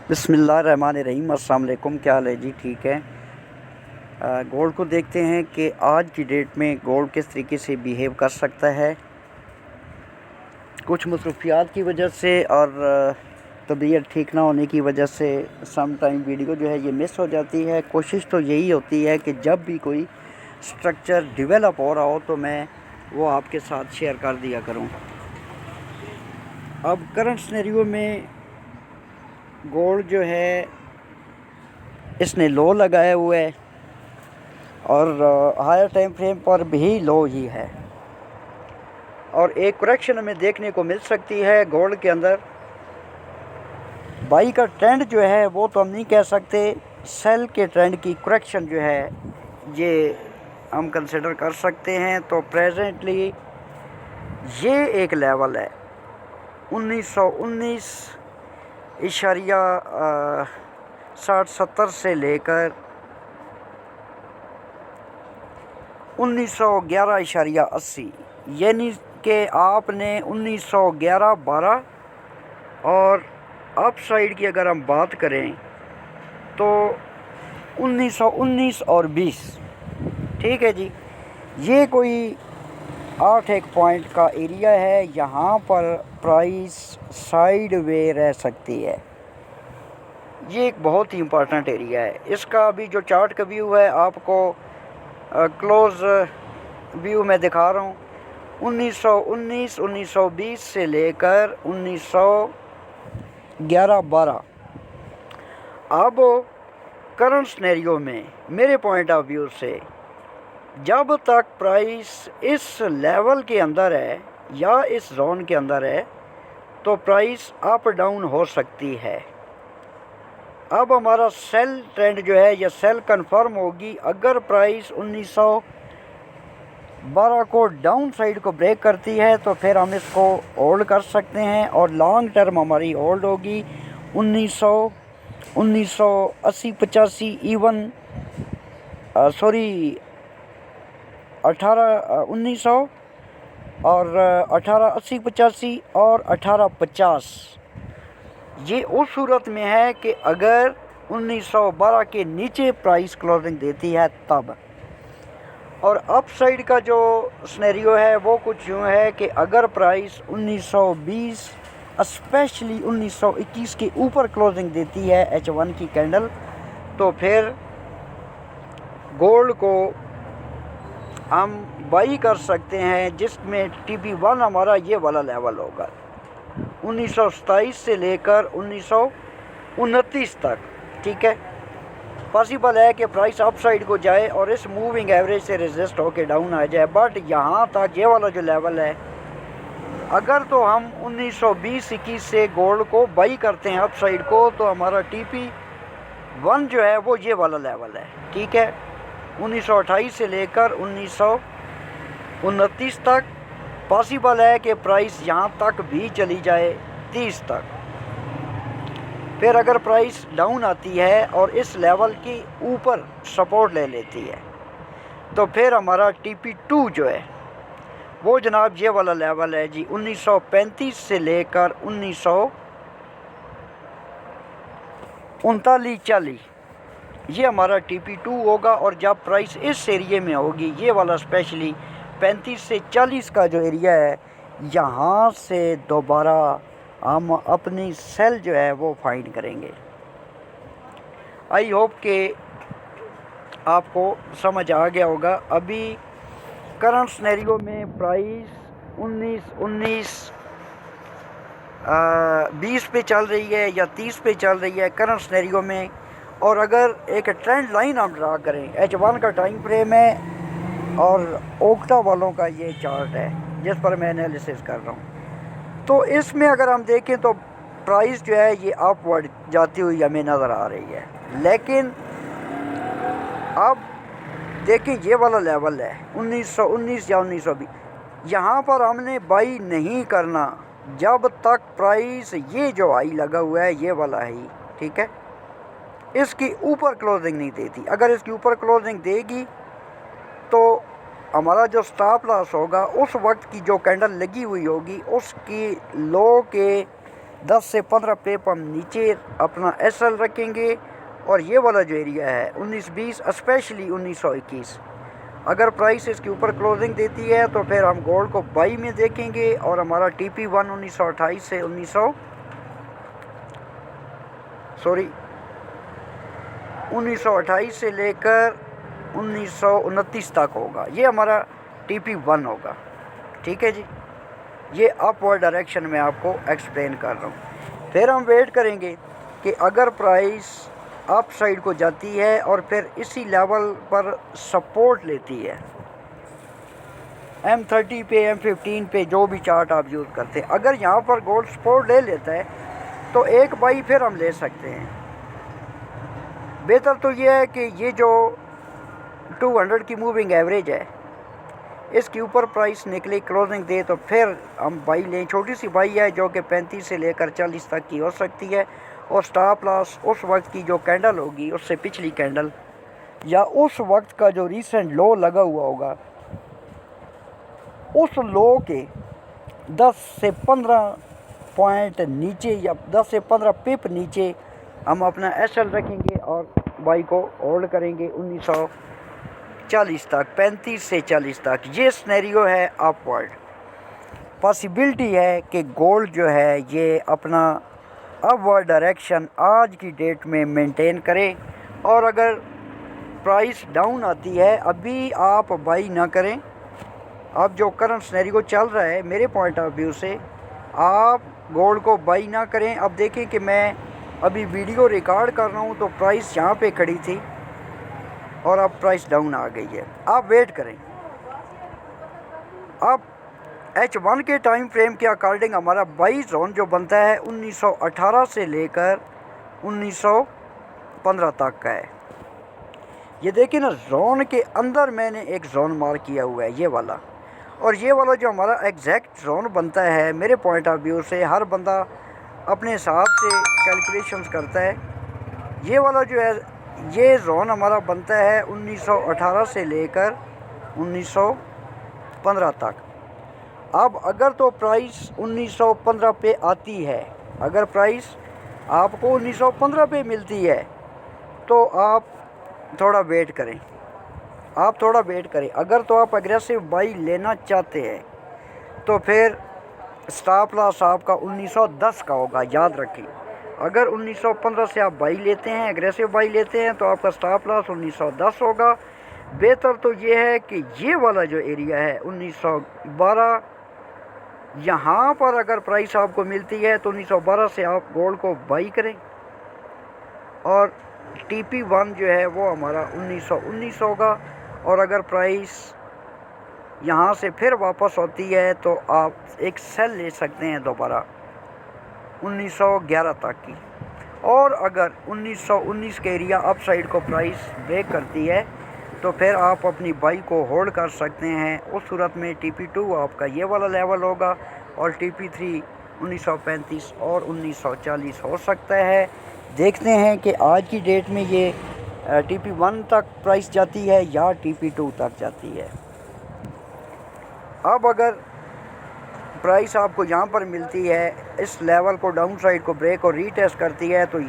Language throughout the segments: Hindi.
बिस्मिल्लाहिर्रहमानिर्रहीम। अस्सलाम वालेकुम। क्या हाल है जी? ठीक है। गोल्ड को देखते हैं कि आज की डेट में गोल्ड किस तरीके से बिहेव कर सकता है। कुछ मसरूफियात की वजह से और तबीयत ठीक ना होने की वजह से सम टाइम वीडियो जो है ये मिस हो जाती है। कोशिश तो यही होती है कि जब भी कोई स्ट्रक्चर डेवलप हो रहा हो तो मैं वो आपके साथ शेयर कर दिया करूं। अब करंट सिनेरियो में गोल्ड जो है इसने लो लगाया हुआ है और हायर टाइम फ्रेम पर भी लो ही है और एक करेक्शन हमें देखने को मिल सकती है गोल्ड के अंदर। बाई का ट्रेंड जो है वो तो हम नहीं कह सकते, सेल के ट्रेंड की करेक्शन जो है ये हम कंसिडर कर सकते हैं। तो प्रेजेंटली ये एक लेवल है 1919 इशारिया 60-70 से लेकर 1911.80, यानी कि आपने 1911-12 और अप साइड की अगर हम बात करें तो 1919 और 20, ठीक है जी। ये कोई 8 पॉइंट का एरिया है, यहाँ पर प्राइस साइड वे रह सकती है। ये एक बहुत ही इम्पोर्टेंट एरिया है। इसका अभी जो चार्ट का व्यू है आपको क्लोज व्यू में दिखा रहा हूँ। 1919 1920 से लेकर 1911-12। अब करंट सिनेरियो में मेरे पॉइंट ऑफ व्यू से जब तक प्राइस इस लेवल के अंदर है या इस जोन के अंदर है तो प्राइस अप डाउन हो सकती है। अब हमारा सेल ट्रेंड जो है या सेल कंफर्म होगी अगर प्राइस 1912 को डाउन साइड को ब्रेक करती है तो फिर हम इसको होल्ड कर सकते हैं और लॉन्ग टर्म हमारी होल्ड होगी 1980-85 इवन 1900 और 1880-85 और 1850। ये उस सूरत में है कि अगर 1912 के नीचे प्राइस क्लोजिंग देती है तब। और अप साइड का जो सिनेरियो है वो कुछ यूँ है कि अगर प्राइस 1920 स्पेशली 1921 के ऊपर क्लोजिंग देती है H1 की कैंडल तो फिर गोल्ड को हम बाई कर सकते हैं, जिसमें TP1 हमारा ये वाला लेवल होगा 1927 से लेकर 1929 तक। ठीक है, पॉसिबल है कि प्राइस अप साइड को जाए और इस मूविंग एवरेज से रेजिस्ट होकर डाउन आ जाए, बट यहाँ तक ये वाला जो लेवल है अगर तो हम 1920-21 से गोल्ड को बाई करते हैं अप साइड को तो हमारा TP1 जो है वो ये वाला लेवल है। ठीक है, 1928 से लेकर 1929 तक। पॉसिबल है कि प्राइस यहाँ तक भी चली जाए 30 तक। फिर अगर प्राइस डाउन आती है और इस लेवल के ऊपर सपोर्ट ले लेती है तो फिर हमारा TP2 जो है वो जनाब ये वाला लेवल है जी 1935 से लेकर 1939-40। ये हमारा TP2 होगा और जब प्राइस इस एरिए में होगी ये वाला स्पेशली 35 से 40 का जो एरिया है यहाँ से दोबारा हम अपनी सेल जो है वो फाइंड करेंगे। आई होप कि आपको समझ आ गया होगा। अभी करंट सिनेरियो में प्राइस 20 पे चल रही है या 30 पे चल रही है करंट सिनेरियो में। और अगर एक ट्रेंड लाइन हम ड्रा करें, H1 का टाइम फ्रेम है और ओक्टा वालों का ये चार्ट है जिस पर मैं एनालिसिस कर रहा हूँ, तो इसमें अगर हम देखें तो प्राइस जो है ये अपवर्ड जाती हुई हमें नज़र आ रही है। लेकिन अब देखें ये वाला लेवल है 1919 या 1920, यहाँ पर हमने बाई नहीं करना जब तक प्राइस ये जो हाई लगा हुआ है ये वाला हाई, ठीक है, इसकी ऊपर क्लोजिंग नहीं देती। अगर इसके ऊपर क्लोजिंग देगी तो हमारा जो स्टॉप लॉस होगा उस वक्त की जो कैंडल लगी हुई होगी उसकी लो के 10 से 15 पिप हम नीचे अपना SL रखेंगे। और ये वाला जो एरिया है 19-20 स्पेशली 1921, अगर प्राइस इसके ऊपर क्लोजिंग देती है तो फिर हम गोल्ड को बाई में देखेंगे। और हमारा TP1 1928 से 1928 से लेकर 1929 तक होगा, ये हमारा TP1 होगा। ठीक है जी, ये अपवर्ड डायरेक्शन में आपको एक्सप्लेन कर रहा हूँ। फिर हम वेट करेंगे कि अगर प्राइस अप साइड को जाती है और फिर इसी लेवल पर सपोर्ट लेती है, M30 पे, M15 पे, जो भी चार्ट आप यूज़ करते हैं, अगर यहाँ पर गोल्ड सपोर्ट ले लेता है तो एक बाई फिर हम ले सकते हैं। बेहतर तो ये है कि ये जो 200 की मूविंग एवरेज है इसके ऊपर प्राइस निकले क्लोजिंग दे तो फिर हम बाई लें। छोटी सी बाई है जो कि 35 से लेकर 40 तक की हो सकती है। और स्टॉप लॉस उस वक्त की जो कैंडल होगी उससे पिछली कैंडल या उस वक्त का जो रीसेंट लो लगा हुआ होगा उस लो के 10 से 15 पॉइंट नीचे या 10 से 15 पिप नीचे हम अपना SL रखेंगे और बाई को होल्ड करेंगे 1940 तक, 35 से 40 तक। ये स्नैरियो है अपवर्ड। पॉसिबिलिटी है कि गोल्ड जो है ये अपना अपवर्ड डायरेक्शन आज की डेट में मेंटेन करे। और अगर प्राइस डाउन आती है अभी आप बाई ना करें। अब जो करंट स्नैरियो चल रहा है मेरे पॉइंट ऑफ व्यू से आप गोल्ड को बाई ना करें। अब देखें कि मैं अभी वीडियो रिकॉर्ड कर रहा हूं तो प्राइस यहाँ पे खड़ी थी और अब प्राइस डाउन आ गई है। आप वेट करें। अब H1 के टाइम फ्रेम के अकॉर्डिंग हमारा बाई जोन जो बनता है 1918 से लेकर 1915 तक का है। ये देखिए ना, जोन के अंदर मैंने एक जोन मार्क किया हुआ है, ये वाला। और ये वाला जो हमारा एग्जैक्ट जोन बनता है मेरे पॉइंट ऑफ व्यू से, हर बंदा अपने हिसाब से कैलकुलेशंस करता है। ये वाला जो है ये जोन हमारा बनता है 1918 से लेकर 1915 तक। अब अगर तो प्राइस 1915 पे आती है, अगर प्राइस आपको 1915 पे मिलती है तो आप थोड़ा वेट करें, आप थोड़ा वेट करें। अगर तो आप एग्रेसिव बाई लेना चाहते हैं तो फिर स्टॉप लॉस आपका 1910 का होगा, याद रखें। अगर 1915 से आप बाई लेते हैं, एग्रेसिव बाई लेते हैं, तो आपका स्टॉप लॉस 1910 होगा। बेहतर तो ये है कि ये वाला जो एरिया है 1912, यहाँ पर अगर प्राइस आपको मिलती है तो 1912 से आप गोल्ड को बाई करें। और TP1 जो है वो हमारा 1919 होगा। और अगर प्राइस यहाँ से फिर वापस होती है तो आप एक सेल ले सकते हैं दोबारा 1911 तक की। और अगर 1919 के एरिया अप साइड को प्राइस ब्रेक करती है तो फिर आप अपनी बाई को होल्ड कर सकते हैं। उस सूरत में TP2 आपका ये वाला लेवल होगा और TP3 1935 और 1940 हो सकता है। देखते हैं कि आज की डेट में ये TP1 तक प्राइस जाती है या TP2 तक जाती है। अब अगर प्राइस आपको यहाँ पर मिलती है, इस लेवल को डाउन साइड को ब्रेक और रीटेस्ट करती है, तो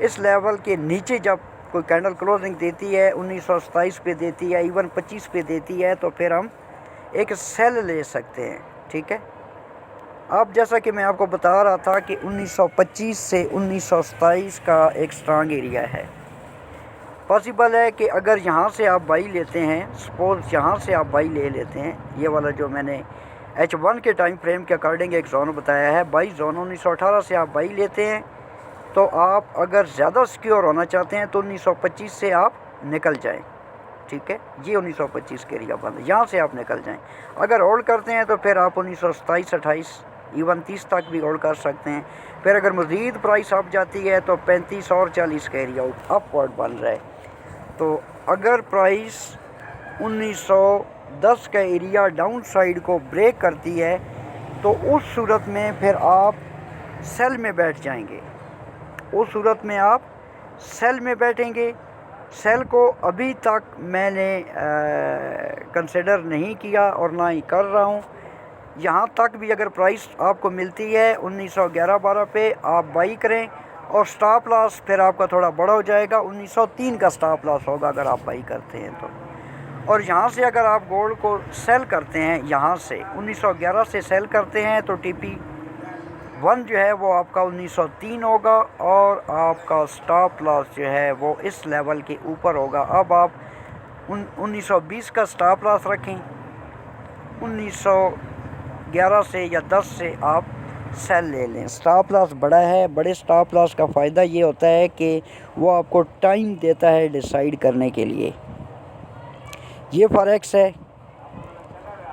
इस लेवल के नीचे जब कोई कैंडल क्लोजिंग देती है 1927 पे देती है, इवन 25 पे देती है, तो फिर हम एक सेल ले सकते हैं। ठीक है। अब जैसा कि मैं आपको बता रहा था कि 1925 से 1927 का एक स्ट्रांग एरिया है। पॉसिबल है कि अगर यहाँ से आप बाई लेते हैं, सपोज यहाँ से आप बाई ले लेते हैं, ये वाला जो मैंने H1 के टाइम फ्रेम के अकॉर्डिंग एक जोन बताया है, बाई जोन 1918 से आप बाई लेते हैं, तो आप अगर ज़्यादा सिक्योर होना चाहते हैं तो 1925 से आप निकल जाएं। ठीक है, ये 1925 के एरिया बंद है, यहाँ से आप निकल जाएं। अगर होल्ड करते हैं तो फिर आप 1927, 28, इवन 30 तक भी होल्ड कर सकते हैं। फिर अगर मज़ीद प्राइस अप जाती है तो 35 और 40 का एरिया अपवर्ड बन रहा है। तो अगर प्राइस 1910 का एरिया डाउन साइड को ब्रेक करती है तो उस सूरत में फिर आप सेल में बैठ जाएंगे। उस सूरत में आप सेल में बैठेंगे। सेल को अभी तक मैंने कंसिडर नहीं किया और ना ही कर रहा हूँ, यहाँ तक भी अगर प्राइस आपको मिलती है 1911-12 पे आप बाई करें, और स्टॉप लॉस फिर आपका थोड़ा बड़ा हो जाएगा, 1903 का स्टॉप लॉस होगा अगर आप बाई करते हैं तो। और यहाँ से अगर आप गोल्ड को सेल करते हैं, यहाँ से 1911 से सेल करते हैं तो TP1 जो है वो आपका 1903 होगा, और आपका स्टॉप लॉस जो है वो इस लेवल के ऊपर होगा। अब आप 1920 का स्टॉप लॉस रखें, 1911 से या 10 से आप सेल ले लें। स्टॉप लॉस बड़ा है, बड़े स्टॉप लॉस का फ़ायदा ये होता है कि वो आपको टाइम देता है डिसाइड करने के लिए। ये फॉरेक्स है।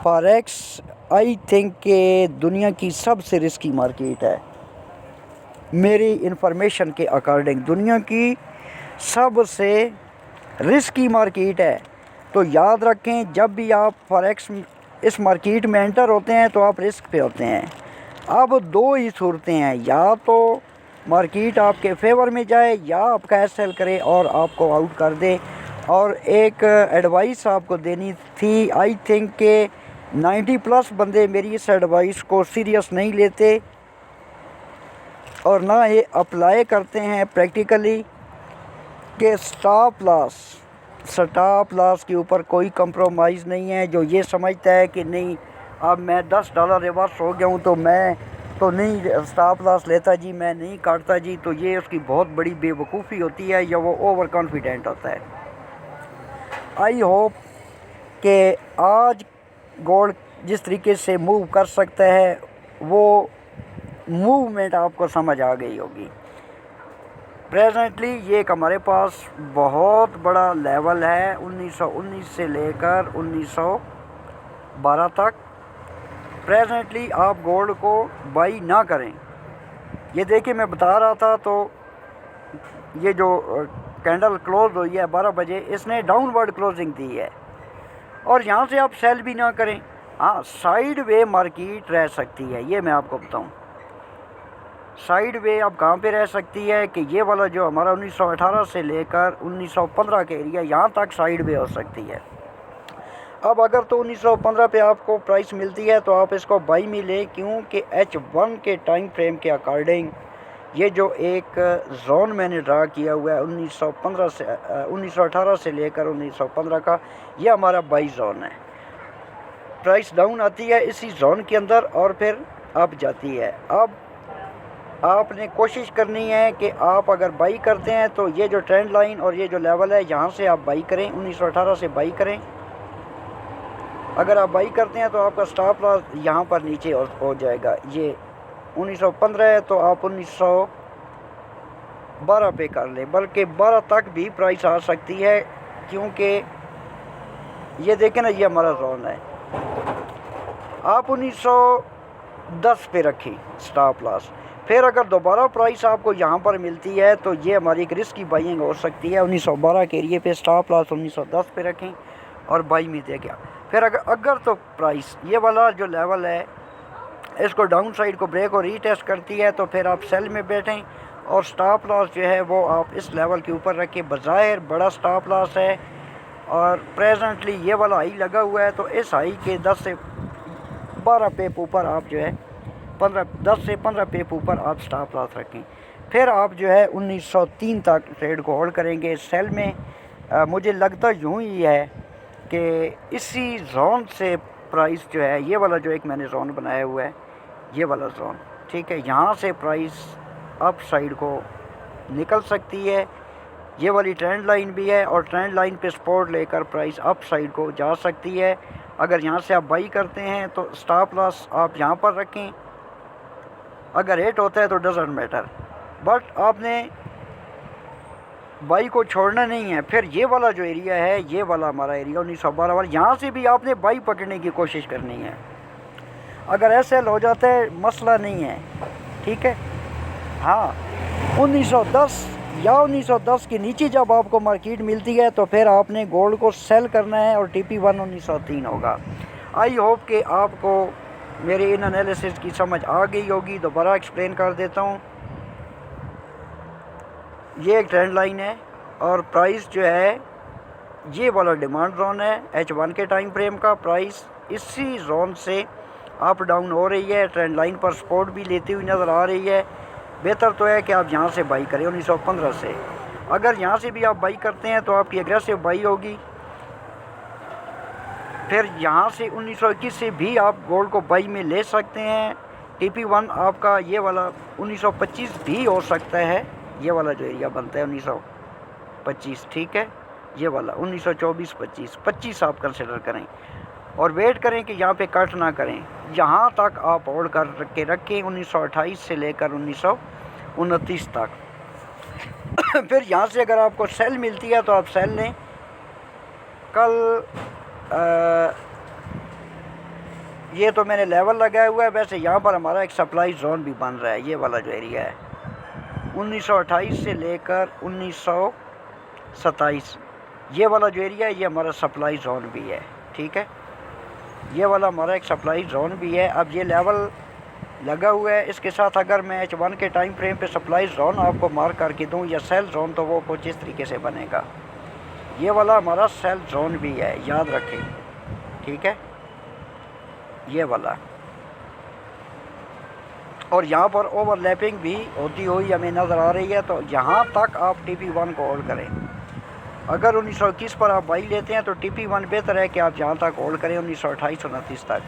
फॉरेक्स आई थिंक के दुनिया की सबसे रिस्की मार्केट है, मेरी इंफॉर्मेशन के अकॉर्डिंग दुनिया की सबसे रिस्की मार्केट है। तो याद रखें, जब भी आप फॉरेक्स इस मार्केट में एंटर होते हैं तो आप रिस्क पे होते हैं। अब दो ही सूरतें हैं, या तो मार्केट आपके फेवर में जाए या आप कैश सेल करे और आपको आउट कर दे। और एक एडवाइस आपको देनी थी, आई थिंक के 90+ बंदे मेरी इस एडवाइस को सीरियस नहीं लेते और ना ये अप्लाई करते हैं प्रैक्टिकली, कि स्टॉप लॉस के ऊपर कोई कंप्रोमाइज़ नहीं है। जो ये समझता है कि नहीं अब मैं $10 रिवर्स हो गया हूँ तो मैं तो नहीं स्टॉप लॉस लेता जी, मैं नहीं काटता जी, तो ये उसकी बहुत बड़ी बेवकूफ़ी होती है या वो ओवर कॉन्फिडेंट होता है। आई होप कि आज गोल्ड जिस तरीके से मूव कर सकता है वो मूवमेंट आपको समझ आ गई होगी। प्रेजेंटली ये एक हमारे पास बहुत बड़ा लेवल है 1919 से लेकर 1912 तक। प्रेजेंटली आप गोल्ड को बाई ना करें। ये देखिए मैं बता रहा था, तो ये जो कैंडल क्लोज हुई है 12 बजे, इसने डाउनवर्ड क्लोजिंग दी है और यहाँ से आप सेल भी ना करें। हाँ, साइड वे मार्केट रह सकती है, ये मैं आपको बताऊँ। साइड वे अब कहाँ पे रह सकती है कि ये वाला जो हमारा 1918 से लेकर 1915 के एरिया, यहाँ तक साइड वे हो सकती है। अब अगर तो 1915 पे आपको प्राइस मिलती है तो आप इसको बाई में लें, क्योंकि H1 के टाइम फ्रेम के अकॉर्डिंग ये जो एक जोन मैंने ड्रा किया हुआ है 1918 से लेकर 1915 का, ये हमारा बाई जोन है। प्राइस डाउन आती है इसी जोन के अंदर और फिर अप जाती है। अब आपने कोशिश करनी है कि आप अगर बाई करते हैं तो ये जो ट्रेंड लाइन और ये जो लेवल है यहाँ से आप बाई करें, 1918 से बाई करें। अगर आप बाई करते हैं तो आपका स्टॉप लॉस यहाँ पर नीचे हो जाएगा। ये 1915 है तो आप 1912 पे कर लें, बल्कि 12 तक भी प्राइस आ सकती है, क्योंकि ये देखें ना, ये हमारा जोन है। आप 1910 पे रखें स्टॉप लॉस। फिर अगर दोबारा प्राइस आपको यहाँ पर मिलती है तो ये हमारी एक रिस्क की बाइंग हो सकती है। 1912 के एरिए पे स्टॉप लॉस 1910 पे रखें और बाई में दे गया। फिर अगर तो प्राइस ये वाला जो लेवल है इसको डाउन साइड को ब्रेक और रीटेस्ट करती है तो फिर आप सेल में बैठें और स्टॉप लॉस जो है वो आप इस लेवल के ऊपर रखें। बज़ाहिर बड़ा स्टॉप लॉस है और प्रेजेंटली ये वाला हाई लगा हुआ है, तो इस हाई के 10 से 12 पेप ऊपर आप जो है 10 से 15 पेप ऊपर आप स्टॉप लॉस रखें। फिर आप जो है 1903 तक ट्रेड को होल्ड करेंगे सेल में। मुझे लगता यूँ ही है कि इसी जोन से प्राइस जो है, ये वाला जो एक मैंने जोन बनाया हुआ है, ये वाला जोन, ठीक है, यहाँ से प्राइस अप साइड को निकल सकती है। ये वाली ट्रेंड लाइन भी है और ट्रेंड लाइन पे सपोर्ट लेकर प्राइस अप साइड को जा सकती है। अगर यहाँ से आप बाई करते हैं तो स्टॉप लॉस आप यहाँ पर रखें। अगर रेट होता है तो डजंट मैटर, बट आपने बाई को छोड़ना नहीं है। फिर ये वाला जो एरिया है, ये वाला हमारा एरिया 1912 वाला, यहाँ से भी आपने बाई पकड़ने की कोशिश करनी है। अगर ऐसे हो जाता है मसला नहीं है, ठीक है। हाँ, 1910 या 1910 के नीचे जब आपको मार्केट मिलती है तो फिर आपने गोल्ड को सेल करना है और TP1 1903 होगा। आई होप कि आपको मेरे इन एनालिसिस की समझ आ गई होगी। दोबारा एक्सप्लेन कर देता हूँ। ये एक ट्रेंड लाइन है और प्राइस जो है ये वाला डिमांड जोन है H1 के टाइम फ्रेम का। प्राइस इसी जोन से अप डाउन हो रही है, ट्रेंड लाइन पर सपोर्ट भी लेती हुई नज़र आ रही है। बेहतर तो है कि आप यहाँ से बाई करें 1915 से। अगर यहाँ से भी आप बाई करते हैं तो आपकी एग्रेसिव बाई होगी। फिर यहाँ से 1921 से भी आप गोल्ड को बाई में ले सकते हैं। TP1 आपका ये वाला 1925 भी हो सकता है, ये वाला जो एरिया बनता है 1925, ठीक है। ये वाला 1924 25 आप कंसिडर करें और वेट करें कि यहाँ पे कट ना करें। यहाँ तक आप होल्ड कर के रखें 1928 से लेकर 1929 तक। फिर यहाँ से अगर आपको सेल मिलती है तो आप सेल लें। कल ये तो मैंने लेवल लगाया हुआ है। वैसे यहाँ पर हमारा एक सप्लाई जोन भी बन रहा है, ये वाला जो एरिया है 1928 से लेकर 1927, ये वाला जो एरिया है ये हमारा सप्लाई जोन भी है, ठीक है। ये वाला हमारा एक सप्लाई जोन भी है। अब ये लेवल लगा हुआ है, इसके साथ अगर मैं H1 के टाइम फ्रेम पे सप्लाई जोन आपको मार्क करके दूं या सेल जोन, तो वो कुछ इस तरीके से बनेगा। ये वाला हमारा सेल जोन भी है, याद रखें, ठीक है, ये वाला। और यहाँ पर ओवरलैपिंग भी होती हुई हमें नज़र आ रही है। तो यहाँ तक आप TP1 को होल्ड करें। अगर 1921 पर आप बाई लेते हैं तो TP1 बेहतर है कि आप यहाँ तक होल्ड करें 1928-29 तक।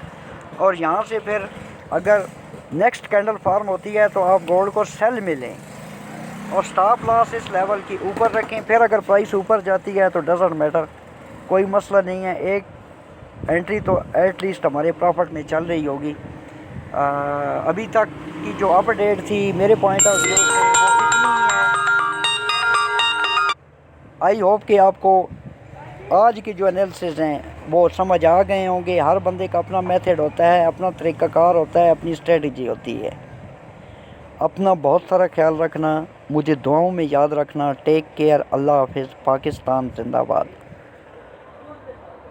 और यहाँ से फिर अगर नेक्स्ट कैंडल फॉर्म होती है तो आप गोल्ड को सेल में लें और स्टॉप लॉस इस लेवल की ऊपर रखें। फिर अगर प्राइस ऊपर जाती है तो डजंट मैटर, कोई मसला नहीं है। एक एंट्री तो एटलीस्ट हमारे प्रॉफिट में चल रही होगी। अभी तक की जो अपडेट थी मेरे पॉइंट ऑफ व्यू से वो इतनी है। आई होप कि आपको आज की जो एनालिसिस हैं वो समझ आ गए होंगे। हर बंदे का अपना मेथड होता है, अपना तरीक़ाकार होता है, अपनी स्ट्रेटजी होती है। अपना बहुत सारा ख्याल रखना, मुझे दुआओं में याद रखना। टेक केयर, अल्लाह हाफिज़, पाकिस्तान जिंदाबाद।